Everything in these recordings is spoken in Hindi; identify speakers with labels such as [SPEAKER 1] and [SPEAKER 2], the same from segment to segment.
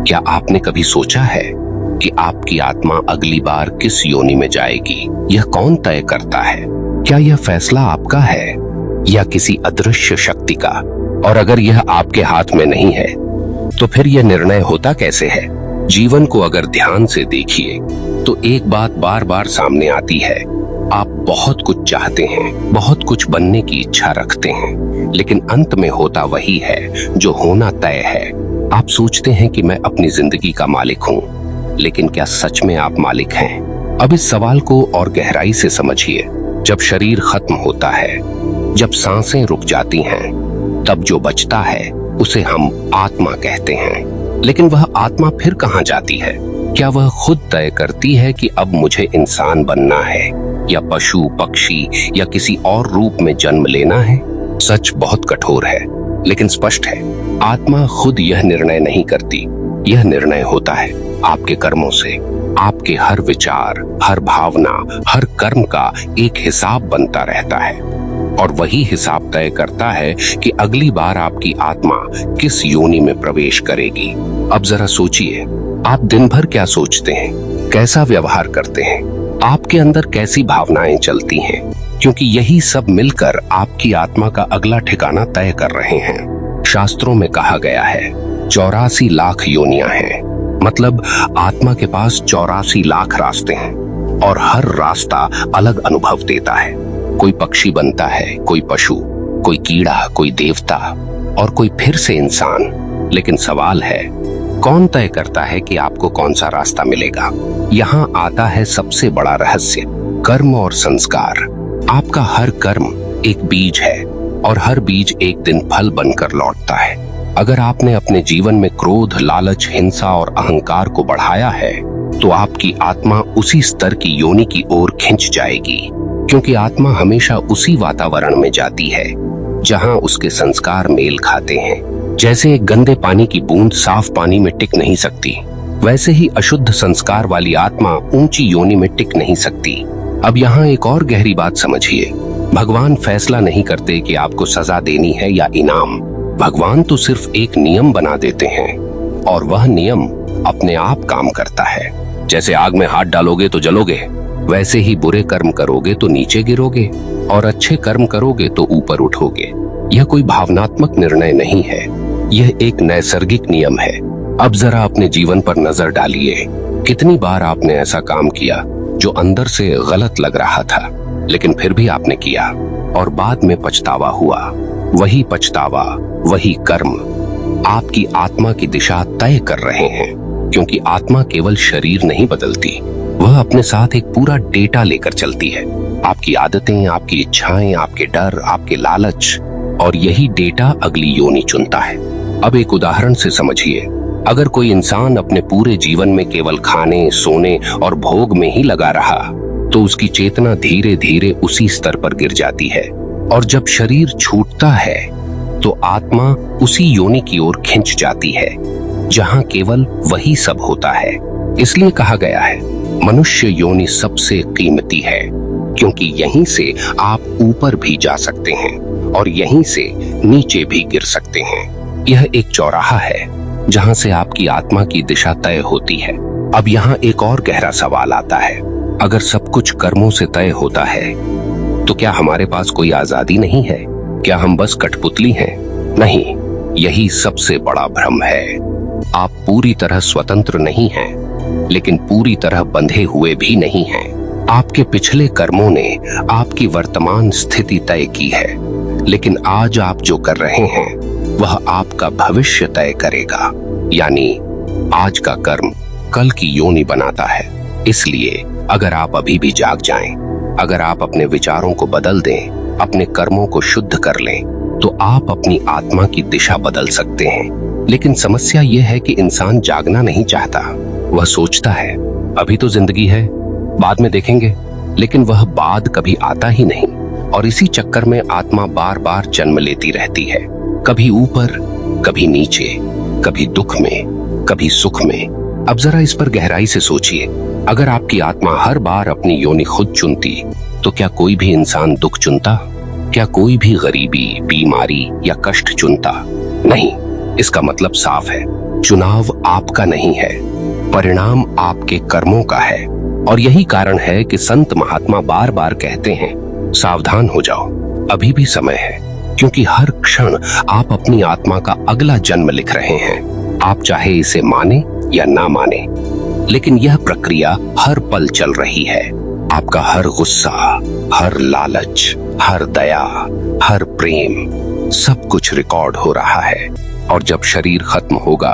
[SPEAKER 1] क्या आपने कभी सोचा है कि आपकी आत्मा अगली बार किस योनि में जाएगी? यह कौन तय करता है? क्या यह फैसला आपका है या किसी अदृश्य शक्ति का? और अगर यह आपके हाथ में नहीं है तो फिर यह निर्णय होता कैसे है? जीवन को अगर ध्यान से देखिए तो एक बात बार बार सामने आती है। आप बहुत कुछ चाहते हैं, बहुत कुछ बनने की इच्छा रखते हैं, लेकिन अंत में होता वही है जो होना तय है। आप सोचते हैं कि मैं अपनी जिंदगी का मालिक हूं, लेकिन क्या सच में आप मालिक हैं? अब इस सवाल को और गहराई से समझिए। जब शरीर खत्म होता है, जब सांसें रुक जाती हैं, तब जो बचता है उसे हम आत्मा कहते हैं। लेकिन वह आत्मा फिर कहां जाती है? क्या वह खुद तय करती है कि अब मुझे इंसान बनना है या पशु, पक्षी या किसी और रूप में जन्म लेना है? सच बहुत कठोर है, लेकिन स्पष्ट है। आत्मा खुद यह निर्णय नहीं करती। यह निर्णय होता है आपके कर्मों से। आपके हर विचार, हर भावना, हर कर्म का एक हिसाब बनता रहता है, और वही हिसाब तय करता है कि अगली बार आपकी आत्मा किस योनि में प्रवेश करेगी। अब जरा सोचिए, आप दिन भर क्या सोचते हैं, कैसा व्यवहार करते हैं, आपके अंदर कैसी भावनाएं चलती हैं, क्योंकि यही सब मिलकर आपकी आत्मा का अगला ठिकाना तय कर रहे हैं। शास्त्रों में कहा गया है 84 लाख योनियां हैं, मतलब आत्मा के पास 84 लाख रास्ते हैं, और हर रास्ता अलग अनुभव देता है। कोई पक्षी बनता है, कोई पशु, कोई कीड़ा, कोई देवता, और कोई फिर से इंसान। लेकिन सवाल है, कौन तय करता है कि आपको कौन सा रास्ता मिलेगा? यहाँ आता है सबसे बड़ा रहस्य, कर्म और संस्कार। आपका हर कर्म एक बीज है, और हर बीज एक दिन फल बनकर लौटता है। अगर आपने अपने जीवन में क्रोध, लालच, हिंसा और अहंकार को बढ़ाया है, तो आपकी आत्मा उसी स्तर की योनि की ओर खिंच जाएगी, क्योंकि आत्मा हमेशा उसी वातावरण में जाती है जहां उसके संस्कार मेल खाते हैं। जैसे एक गंदे पानी की बूंद साफ पानी में टिक नहीं सकती, वैसे ही अशुद्ध संस्कार वाली आत्मा ऊंची योनि में टिक नहीं सकती। अब यहाँ एक और गहरी बात समझिए। भगवान फैसला नहीं करते कि आपको सजा देनी है या इनाम। भगवान तो सिर्फ एक नियम बना देते हैं, और वह नियम अपने आप काम करता है। जैसे आग में हाथ डालोगे तो जलोगे, वैसे ही बुरे कर्म करोगे तो नीचे गिरोगे, और अच्छे कर्म करोगे तो ऊपर उठोगे। यह कोई भावनात्मक निर्णय नहीं है, यह एक नैसर्गिक नियम है। अब जरा अपने जीवन पर नजर डालिए। कितनी बार आपने ऐसा काम किया जो अंदर से गलत लग रहा था, लेकिन फिर भी आपने किया, और बाद में पछतावा हुआ। वही पछतावा, वही कर्म आपकी आत्मा की दिशा तय कर रहे हैं, क्योंकि आत्मा केवल शरीर नहीं बदलती, वह अपने साथ एक पूरा डेटा लेकर चलती है। आपकी आदतें, आपकी इच्छाएं, आपके डर, आपके लालच, और यही डेटा अगली योनि चुनता है। अब एक उदाहरण से समझिए। अगर कोई इंसान अपने पूरे जीवन में केवल खाने, सोने और भोग में ही लगा रहा, तो उसकी चेतना धीरे धीरे उसी स्तर पर गिर जाती है, और जब शरीर छूटता है तो आत्मा उसी योनि की ओर खिंच जाती है जहां केवल वही सब होता है। इसलिए कहा गया है, मनुष्य योनि सबसे कीमती है, क्योंकि यहीं से आप ऊपर भी जा सकते हैं और यहीं से नीचे भी गिर सकते हैं। यह एक चौराहा है जहां से आपकी आत्मा की दिशा तय होती है। अब यहाँ एक और गहरा सवाल आता है, अगर सब कुछ कर्मों से तय होता है, तो क्या हमारे पास कोई आजादी नहीं है? क्या हम बस कठपुतली हैं? नहीं, यही सबसे बड़ा भ्रम है। आप पूरी तरह स्वतंत्र नहीं हैं, लेकिन पूरी तरह बंधे हुए भी नहीं हैं। आपके पिछले कर्मों ने आपकी वर्तमान स्थिति तय की है, लेकिन आज आप जो कर रहे हैं वह आपका भविष्य तय करेगा। यानी आज का कर्म कल की योनि बनाता है। इसलिए अगर आप अभी भी जाग जाएं, अगर आप अपने विचारों को बदल दें, अपने कर्मों को शुद्ध कर लें, तो आप अपनी आत्मा की दिशा बदल सकते हैं। लेकिन समस्या यह है कि इंसान जागना नहीं चाहता। वह सोचता है, अभी तो जिंदगी है, बाद में देखेंगे, लेकिन वह बाद कभी आता ही नहीं, और इसी चक्कर में आत्मा बार बार जन्म लेती रहती है, कभी ऊपर, कभी नीचे, कभी दुख में, कभी सुख में। अब जरा इस पर गहराई से सोचिए। अगर आपकी आत्मा हर बार अपनी योनि खुद चुनती, तो क्या कोई भी इंसान दुख चुनता? क्या कोई भी गरीबी, बीमारी या कष्ट चुनता? नहीं। इसका मतलब साफ है, चुनाव आपका नहीं है, परिणाम आपके कर्मों का है। और यही कारण है कि संत महात्मा बार बार कहते हैं, सावधान हो जाओ, अभी भी समय है, क्योंकि हर क्षण आप अपनी आत्मा का अगला जन्म लिख रहे हैं। आप चाहे इसे माने या ना माने, लेकिन यह प्रक्रिया हर पल चल रही है। आपका हर गुस्सा, हर लालच, हर दया, हर प्रेम, सब कुछ रिकॉर्ड हो रहा है। और जब शरीर खत्म होगा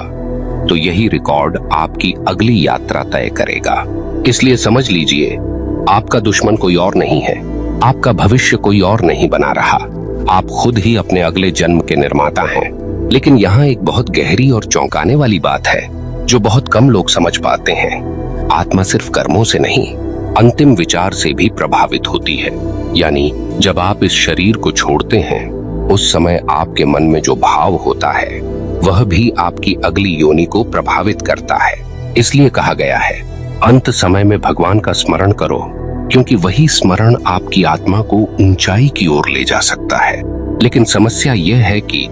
[SPEAKER 1] तो यही रिकॉर्ड आपकी अगली यात्रा तय करेगा। इसलिए समझ लीजिए, आपका दुश्मन कोई और नहीं है, आपका भविष्य कोई और नहीं बना रहा, आप खुद ही अपने अगले जन्म के निर्माता हैं। लेकिन यहाँ एक बहुत गहरी और चौंकाने वाली बात है जो बहुत कम लोग समझ पाते हैं। आत्मा सिर्फ कर्मों से नहीं, अंतिम विचार से भी प्रभावित होती है। यानी जब आप इस शरीर को छोड़ते हैं, उस समय आपके मन में जो भाव होता है वह भी आपकी अगली योनि को प्रभावित करता है। इसलिए कहा गया है, अंत समय में भगवान का स्मरण करो, क्योंकि वही स्मरण आपकी आत्मा को ऊंचाई की ओर ले जा सकता है। लेकिन समस्या यह है कि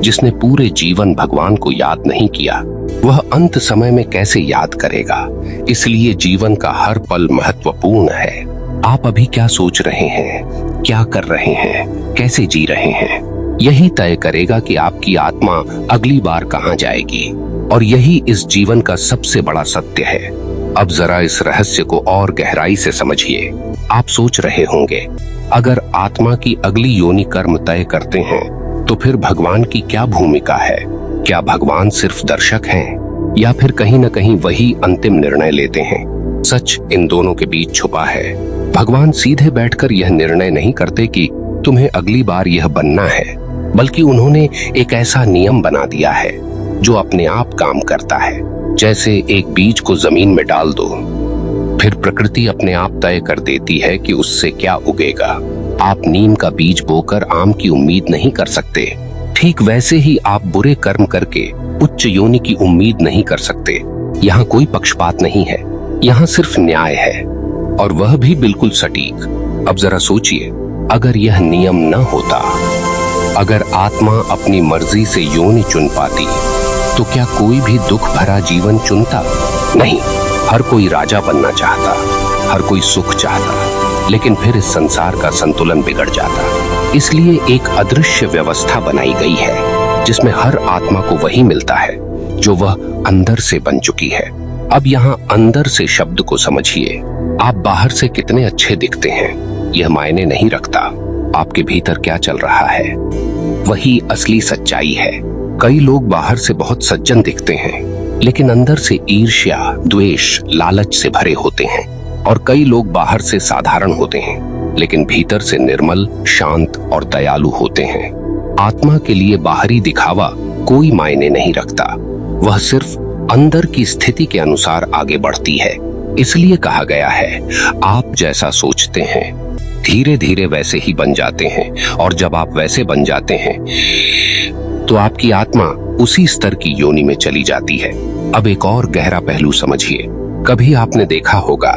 [SPEAKER 1] जिसने पूरे जीवन भगवान को याद नहीं किया, वह अंत समय में कैसे याद करेगा। इसलिए जीवन का हर पल महत्वपूर्ण है। आप अभी क्या सोच रहे हैं, क्या कर रहे हैं, कैसे जी रहे हैं, यही तय करेगा कि आपकी आत्मा अगली बार कहां जाएगी। और यही इस जीवन का सबसे बड़ा सत्य है। अब जरा इस रहस्य को और गहराई से समझिए। आप सोच रहे होंगे, अगर आत्मा की अगली योनि कर्म तय करते हैं तो फिर भगवान की क्या भूमिका है? क्या भगवान सिर्फ दर्शक हैं या फिर कहीं न कहीं वही अंतिम निर्णय लेते हैं? सच इन दोनों के बीच छुपा है। भगवान सीधे बैठकर यह निर्णय नहीं करते कि तुम्हें अगली बार यह बनना है, बल्कि उन्होंने एक ऐसा नियम बना दिया है जो अपने आप काम करता है। जैसे एक बीज को जमीन में डाल दो, फिर प्रकृति अपने आप तय कर देती है कि उससे क्या उगेगा। आप नीम का बीज बोकर आम की उम्मीद नहीं कर सकते। ठीक वैसे ही आप बुरे कर्म करके उच्च योनि की उम्मीद नहीं कर सकते। यहाँ कोई पक्षपात नहीं है, यहाँ सिर्फ न्याय है, और वह भी बिल्कुल सटीक। अब जरा सोचिए, अगर यह नियम न होता, अगर आत्मा अपनी मर्जी से योनि चुन पाती, तो क्या कोई भी दुख भरा जीवन चुनता? नहीं, हर कोई राजा बनना चाहता, हर कोई सुख चाहता, लेकिन फिर इस संसार का संतुलन बिगड़ जाता। इसलिए एक अदृश्य व्यवस्था बनाई गई है जिसमें हर आत्मा को वही मिलता है जो वह अंदर से बन चुकी है। अब यहाँ अंदर से शब्द को समझिए। आप बाहर से कितने अच्छे दिखते हैं यह मायने नहीं रखता, आपके भीतर क्या चल रहा है वही असली सच्चाई है। कई लोग बाहर से बहुत सज्जन दिखते हैं, लेकिन अंदर से ईर्ष्या, द्वेष, लालच से भरे होते हैं। और कई लोग बाहर से साधारण होते हैं, लेकिन भीतर से निर्मल, शांत और दयालु होते हैं। आत्मा के लिए बाहरी दिखावा कोई मायने नहीं रखता, वह सिर्फ अंदर की स्थिति के अनुसार आगे बढ़ती है। इसलिए कहा गया है, आप जैसा सोचते हैं धीरे धीरे वैसे ही बन जाते हैं, और जब आप वैसे बन जाते हैं तो आपकी आत्मा उसी स्तर की योनि में चली जाती है। अब एक और गहरा पहलू समझिए। कभी आपने देखा होगा,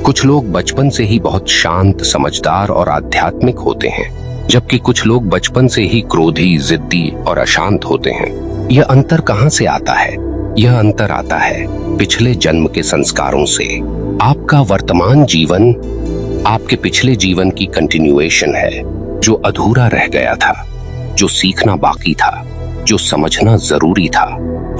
[SPEAKER 1] कुछ लोग बचपन से ही बहुत शांत, समझदार और आध्यात्मिक होते हैं, जबकि कुछ लोग बचपन से ही क्रोधी, जिद्दी और अशांत होते हैं। यह अंतर कहां से आता है? यह अंतर आता है पिछले जन्म के संस्कारों से। आपका वर्तमान जीवन आपके पिछले जीवन की कंटिन्यूएशन है। जो अधूरा रह गया था, जो सीखना बाकी था, जो समझना जरूरी था,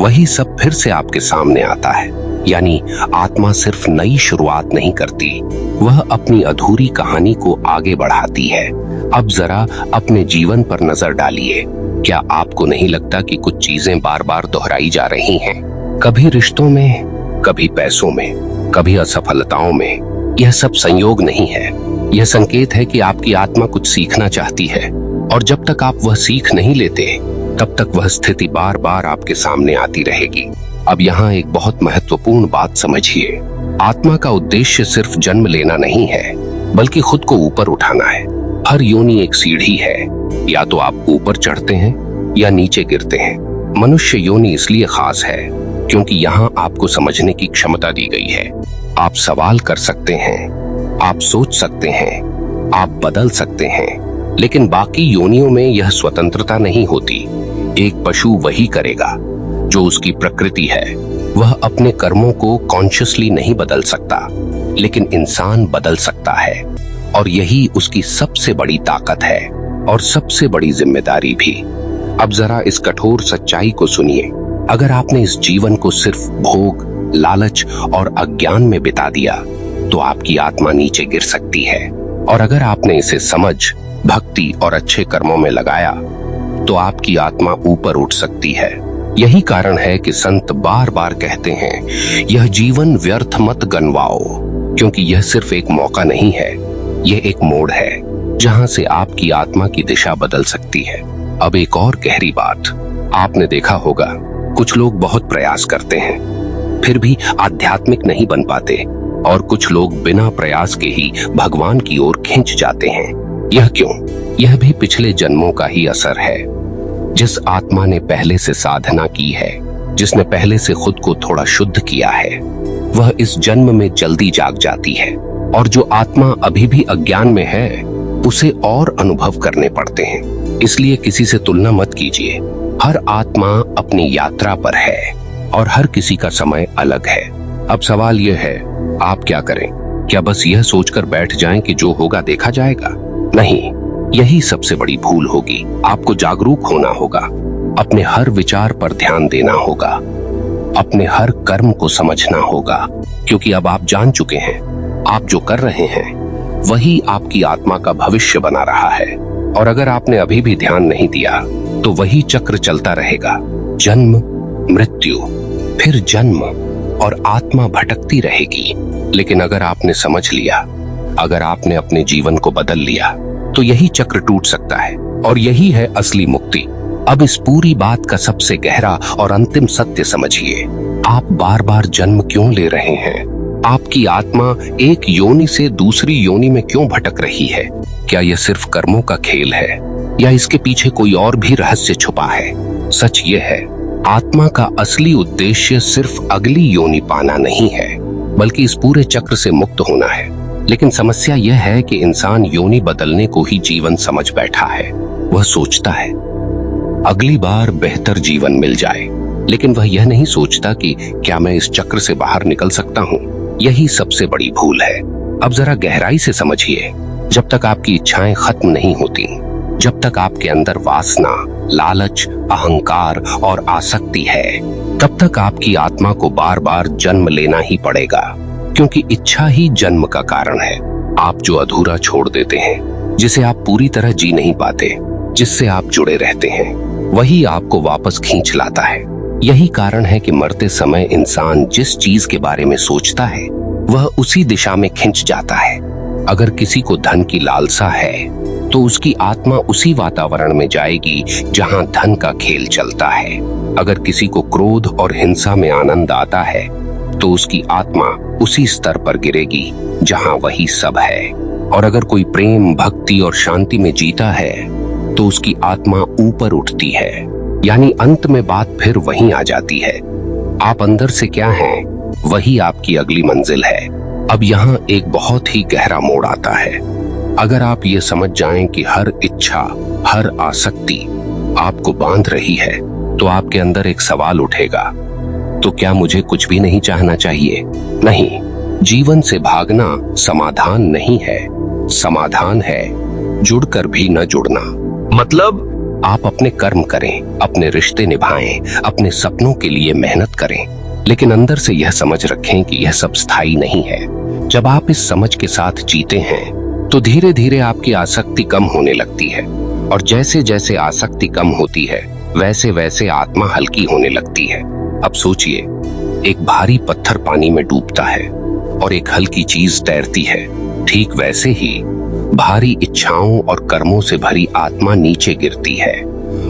[SPEAKER 1] वही सब फिर से आपके सामने आता है। यानी आत्मा सिर्फ नई शुरुआत नहीं करती, वह अपनी अधूरी कहानी को आगे बढ़ाती है। अब जरा अपने जीवन पर नजर डालिए। क्या आपको नहीं लगता कि कुछ चीजें बार बार दोहराई जा रही हैं? कभी रिश्तों में, कभी पैसों में, कभी असफलताओं में। यह सब संयोग नहीं है, यह संकेत है कि आपकी आत्मा कुछ सीखना चाहती है, और जब तक आप वह सीख नहीं लेते, तब तक वह स्थिति बार बार आपके सामने आती रहेगी। अब यहाँ एक बहुत महत्वपूर्ण बात समझिए। आत्मा का उद्देश्य सिर्फ जन्म लेना नहीं है, बल्कि खुद को ऊपर उठाना है। हर योनि एक सीढ़ी है, या तो आप ऊपर चढ़ते हैं या नीचे गिरते हैं। मनुष्य योनि इसलिए खास है क्योंकि यहाँ आपको समझने की क्षमता दी गई है। आप सवाल कर सकते हैं, आप सोच सकते हैं, आप बदल सकते हैं, लेकिन बाकी योनियों में यह स्वतंत्रता नहीं होती। एक पशु वही करेगा जो उसकी प्रकृति है। वह अपने कर्मों को कॉन्शियसली नहीं बदल सकता, लेकिन इंसान बदल सकता है, और यही उसकी सबसे बड़ी ताकत है और सबसे बड़ी जिम्मेदारी भी। अब जरा इस कठोर सच्चाई को सुनिए। अगर आपने इस जीवन को सिर्फ भोग, लालच और अज्ञान में बिता दिया तो आपकी आत्मा नीचे गिर सकती है, और अगर आपने इसे समझ, भक्ति और अच्छे कर्मों में लगाया तो आपकी आत्मा ऊपर उठ सकती है। यही कारण है कि संत बार बार कहते हैं, यह जीवन व्यर्थ मत गनवाओ, क्योंकि यह सिर्फ एक मौका नहीं है, यह एक मोड़ है जहां से आपकी आत्मा की दिशा बदल सकती है। अब एक और गहरी बात, आपने देखा होगा कुछ लोग बहुत प्रयास करते हैं फिर भी आध्यात्मिक नहीं बन पाते, और कुछ लोग बिना प्रयास के ही भगवान की ओर खिंच जाते हैं। यह क्यों? यह भी पिछले जन्मों का ही असर है। जिस आत्मा ने पहले से साधना की है, जिसने पहले से खुद को थोड़ा शुद्ध किया है, वह इस जन्म में जल्दी जाग जाती है, और जो आत्मा अभी भी अज्ञान में है उसे और अनुभव करने पड़ते हैं। इसलिए किसी से तुलना मत कीजिए। हर आत्मा अपनी यात्रा पर है और हर किसी का समय अलग है। अब सवाल यह है, आप क्या करें? क्या बस यह सोचकर बैठ जाएं कि जो होगा देखा जाएगा? नहीं, यही सबसे बड़ी भूल होगी। आपको जागरूक होना होगा, अपने हर विचार पर ध्यान देना होगा, अपने हर कर्म को समझना होगा, क्योंकि अब आप जान चुके हैं आप जो कर रहे हैं वही आपकी आत्मा का भविष्य बना रहा है। और अगर आपने अभी भी ध्यान नहीं दिया तो वही चक्र चलता रहेगा, जन्म, मृत्यु, फिर जन्म, और आत्मा भटकती रहेगी। लेकिन अगर आपने समझ लिया, अगर आपने अपने जीवन को बदल लिया, तो यही चक्र टूट सकता है, और यही है असली मुक्ति। अब इस पूरी बात का सबसे गहरा और अंतिम सत्य समझिए। आप बार बार जन्म क्यों ले रहे हैं? आपकी आत्मा एक योनि से दूसरी योनि में क्यों भटक रही है? क्या यह सिर्फ कर्मों का खेल है, या इसके पीछे कोई और भी रहस्य छुपा है? सच ये है, आत्मा का असली उद्देश्य सिर्फ अगली योनि पाना नहीं है, बल्कि इस पूरे चक्र से मुक्त होना है। लेकिन समस्या यह है कि इंसान योनि बदलने को ही जीवन समझ बैठा है। वह सोचता है अगली बार बेहतर जीवन मिल जाए, लेकिन वह यह नहीं सोचता कि क्या मैं इस चक्र से बाहर निकल सकता हूँ। यही सबसे बड़ी भूल है। अब जरा गहराई से समझिए, जब तक आपकी इच्छाएं खत्म नहीं होती, जब तक आपके अंदर वासना, लालच, अहंकार और आसक्ति है, तब तक आपकी आत्मा को बार बार जन्म लेना ही पड़ेगा, क्योंकि इच्छा ही जन्म का कारण है। आप जो अधूरा छोड़ देते हैं, जिसे आप पूरी तरह जी नहीं पाते, जिससे आप जुड़े रहते हैं, वही आपको वापस खींच लाता है। यही कारण है कि मरते समय इंसान जिस चीज के बारे में सोचता है वह उसी दिशा में खिंच जाता है। अगर किसी को धन की लालसा है तो उसकी आत्मा उसी वातावरण में जाएगी जहां धन का खेल चलता है। अगर किसी को क्रोध और हिंसा में आनंद आता है तो उसकी आत्मा उसी स्तर पर गिरेगी जहां वही सब है। और अगर कोई प्रेम, भक्ति और शांति में जीता है तो उसकी आत्मा ऊपर उठती है। यानी अंत में बात फिर वहीं आ जाती है, आप अंदर से क्या हैं, वही आपकी अगली मंजिल है। अब यहाँ एक बहुत ही गहरा मोड़ आता है। अगर आप ये समझ जाएं कि हर इच्छा, हर आसक्ति आपको बांध रही है, तो आपके अंदर एक सवाल उठेगा, तो क्या मुझे कुछ भी नहीं चाहना चाहिए? नहीं, जीवन से भागना समाधान नहीं है। समाधान है जुड़कर भी न जुड़ना। मतलब आप अपने कर्म करें, अपने रिश्ते निभाएं, अपने सपनों के लिए मेहनत करें, लेकिन अंदर से यह समझ रखें कि यह सब स्थायी नहीं है। जब आप इस समझ के साथ जीते हैं तो धीरे धीरे आपकी आसक्ति कम होने लगती है, और जैसे जैसे आसक्ति कम होती है वैसे वैसे आत्मा हल्की होने लगती है। अब सोचिए, एक भारी पत्थर पानी में डूबता है और एक हल्की चीज तैरती है। ठीक वैसे ही भारी इच्छाओं और कर्मों से भरी आत्मा नीचे गिरती है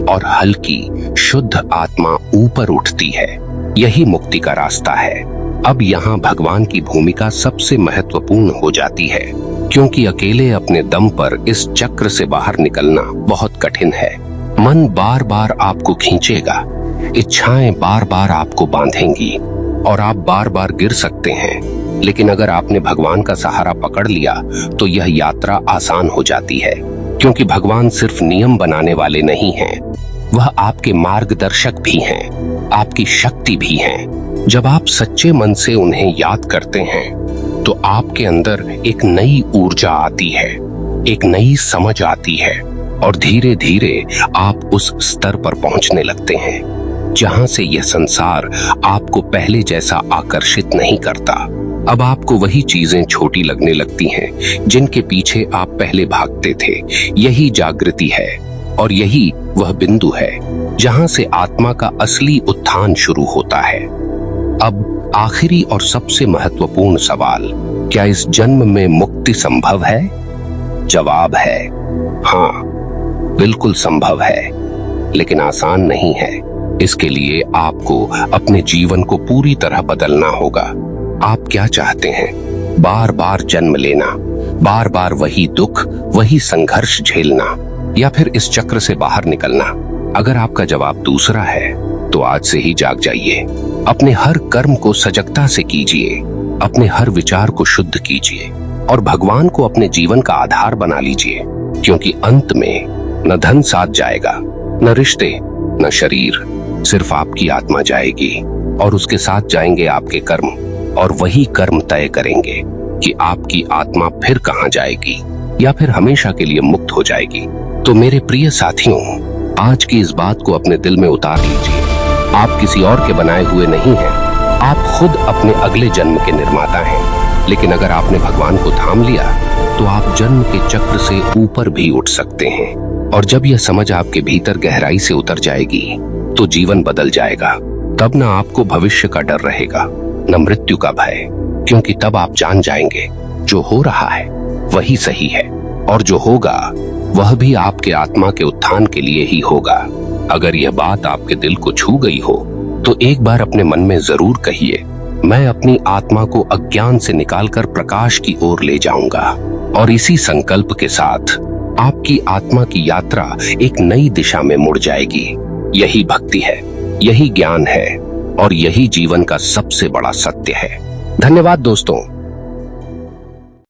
[SPEAKER 1] और हल्की शुद्ध आत्मा ऊपर उठती है। यही मुक्ति का रास्ता है। अब यहाँ भगवान की भूमिका सबसे महत्वपूर्ण हो जाती है, क्योंकि अकेले अपने दम पर इस चक्र से बाहर निकलना बहुत कठिन है। मन बार बार आपको खींचेगा, इच्छाएं बार बार आपको बांधेंगी और आप बार बार गिर सकते हैं। लेकिन अगर आपने भगवान का सहारा पकड़ लिया तो यह यात्रा आसान हो जाती है, क्योंकि भगवान सिर्फ नियम बनाने वाले नहीं हैं, वह आपके मार्गदर्शक भी हैं, आपकी शक्ति भी हैं। जब आप सच्चे मन से उन्हें याद करते हैं तो आपके अंदर एक नई ऊर्जा आती है, एक नई समझ आती है और धीरे धीरे आप उस स्तर पर पहुंचने लगते हैं जहां से यह संसार आपको पहले जैसा आकर्षित नहीं करता। अब आपको वही चीजें छोटी लगने लगती हैं जिनके पीछे आप पहले भागते थे। यही जागृति है और यही वह बिंदु है जहां से आत्मा का असली उत्थान शुरू होता है। अब आखिरी और सबसे महत्वपूर्ण सवाल, क्या इस जन्म में मुक्ति संभव है? जवाब है हाँ, बिल्कुल संभव है, लेकिन आसान नहीं है। इसके लिए आपको अपने जीवन को पूरी तरह बदलना होगा। आप क्या चाहते हैं? बार बार जन्म लेना, बार बार वही दुख, वही संघर्ष झेलना, या फिर इस चक्र से बाहर निकलना? अगर आपका जवाब दूसरा है तो आज से ही जाग जाइए। अपने हर कर्म को सजगता से कीजिए, अपने हर विचार को शुद्ध कीजिए और भगवान को अपने जीवन का आधार बना लीजिए, क्योंकि अंत में न धन साथ जाएगा, न रिश्ते, न शरीर, सिर्फ आपकी आत्मा जाएगी और उसके साथ जाएंगे आपके कर्म, और वही कर्म तय करेंगे कि आपकी आत्मा फिर कहां जाएगी या फिर हमेशा के लिए मुक्त हो जाएगी। तो मेरे प्रिय साथियों, आज की इस बात को अपने दिल में उतार लीजिए। आप किसी और के बनाए हुए नहीं हैं, आप खुद अपने अगले जन्म के निर्माता हैं। लेकिन अगर आपने भगवान को थाम लिया तो आप जन्म के चक्र से ऊपर भी उठ सकते हैं। और जब यह समझ आपके भीतर गहराई से उतर जाएगी तो जीवन बदल जाएगा। तब न आपको भविष्य का डर रहेगा, न मृत्यु का भय, क्योंकि तब आप जान जाएंगे जो हो रहा है वही सही है, और जो होगा वह भी आपके आत्मा के उत्थान के लिए ही होगा। अगर यह बात आपके दिल को छू गई हो तो एक बार अपने मन में जरूर कहिए, मैं अपनी आत्मा को अज्ञान से निकालकर प्रकाश की ओर ले जाऊंगा। और इसी संकल्प के साथ आपकी आत्मा की यात्रा एक नई दिशा में मुड़ जाएगी। यही भक्ति है, यही ज्ञान है और यही जीवन का सबसे बड़ा सत्य है। धन्यवाद दोस्तों।